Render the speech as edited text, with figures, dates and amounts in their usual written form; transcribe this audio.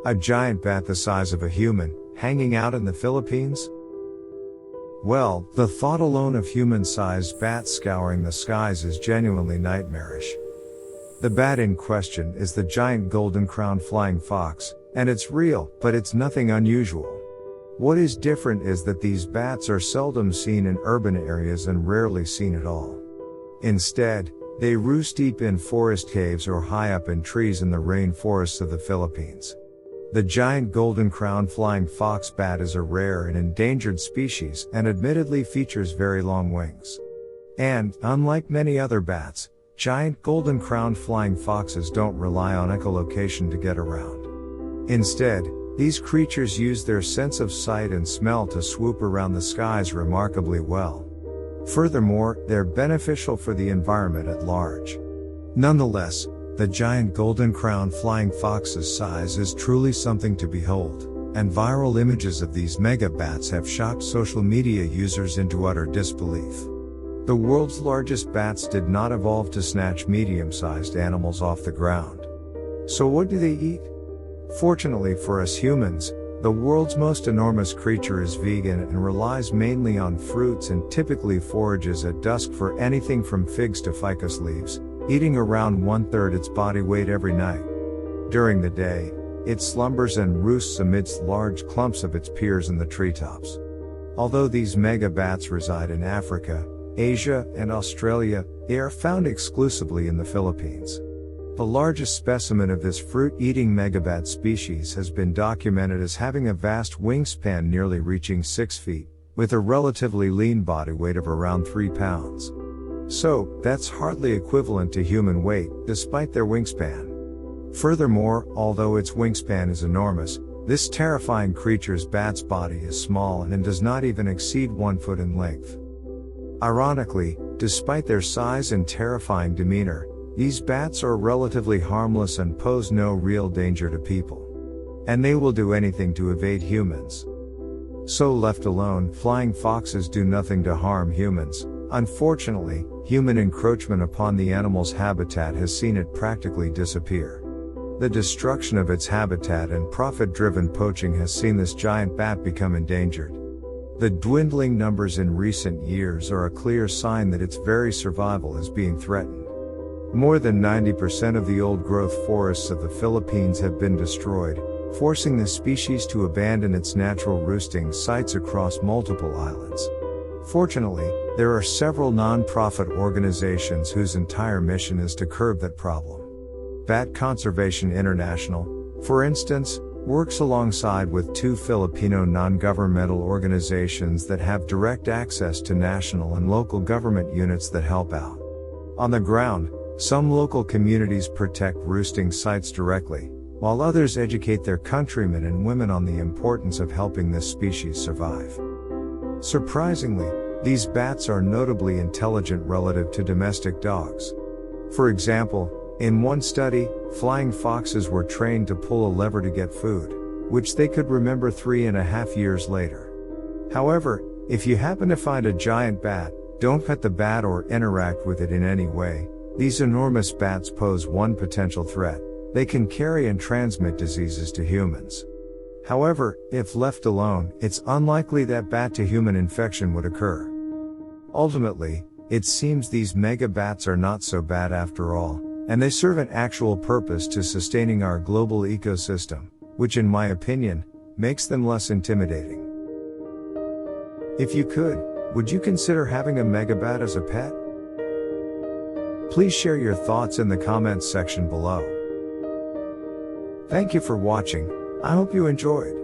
A giant bat the size of a human, hanging out in the Philippines? Well, the thought alone of human-sized bats scouring the skies is genuinely nightmarish. The bat in question is the giant golden-crowned flying fox, and it's real, but it's nothing unusual. What is different is that these bats are seldom seen in urban areas and rarely seen at all. Instead, they roost deep in forest caves or high up in trees in the rainforests of the Philippines. The giant golden-crowned flying fox bat is a rare and endangered species and admittedly features very long wings. And, unlike many other bats, giant golden-crowned flying foxes don't rely on echolocation to get around. Instead, these creatures use their sense of sight and smell to swoop around the skies remarkably well. Furthermore, they're beneficial for the environment at large. Nonetheless, the giant golden-crowned flying fox's size is truly something to behold, and viral images of these mega bats have shocked social media users into utter disbelief. The world's largest bats did not evolve to snatch medium-sized animals off the ground. So what do they eat? Fortunately for us humans, the world's most enormous creature is vegan and relies mainly on fruits and typically forages at dusk for anything from figs to ficus leaves, eating around 1/3 its body weight every night. During the day, it slumbers and roosts amidst large clumps of its peers in the treetops. Although these mega bats reside in Africa, Asia, and Australia, they are found exclusively in the Philippines. The largest specimen of this fruit-eating megabat species has been documented as having a vast wingspan nearly reaching 6 feet, with a relatively lean body weight of around 3 pounds. So, that's hardly equivalent to human weight, despite their wingspan. Furthermore, although its wingspan is enormous, this terrifying creature's bat's body is small and does not even exceed 1 foot in length. Ironically, despite their size and terrifying demeanor, these bats are relatively harmless and pose no real danger to people. And they will do anything to evade humans. So left alone, flying foxes do nothing to harm humans. Unfortunately, human encroachment upon the animal's habitat has seen it practically disappear. The destruction of its habitat and profit-driven poaching has seen this giant bat become endangered. The dwindling numbers in recent years are a clear sign that its very survival is being threatened. More than 90% of the old-growth forests of the Philippines have been destroyed, forcing the species to abandon its natural roosting sites across multiple islands. Fortunately, there are several non-profit organizations whose entire mission is to curb that problem. Bat Conservation International, for instance, works alongside with 2 Filipino non-governmental organizations that have direct access to national and local government units that help out. On the ground, some local communities protect roosting sites directly, while others educate their countrymen and women on the importance of helping this species survive. Surprisingly, these bats are notably intelligent relative to domestic dogs. For example, in one study, flying foxes were trained to pull a lever to get food, which they could remember 3.5 years later. However, if you happen to find a giant bat, don't pet the bat or interact with it in any way. These enormous bats pose one potential threat: they can carry and transmit diseases to humans. However, if left alone, it's unlikely that bat-to-human infection would occur. Ultimately, it seems these mega bats are not so bad after all, and they serve an actual purpose to sustaining our global ecosystem, which in my opinion, makes them less intimidating. If you could, would you consider having a megabat as a pet? Please share your thoughts in the comments section below. Thank you for watching. I hope you enjoyed.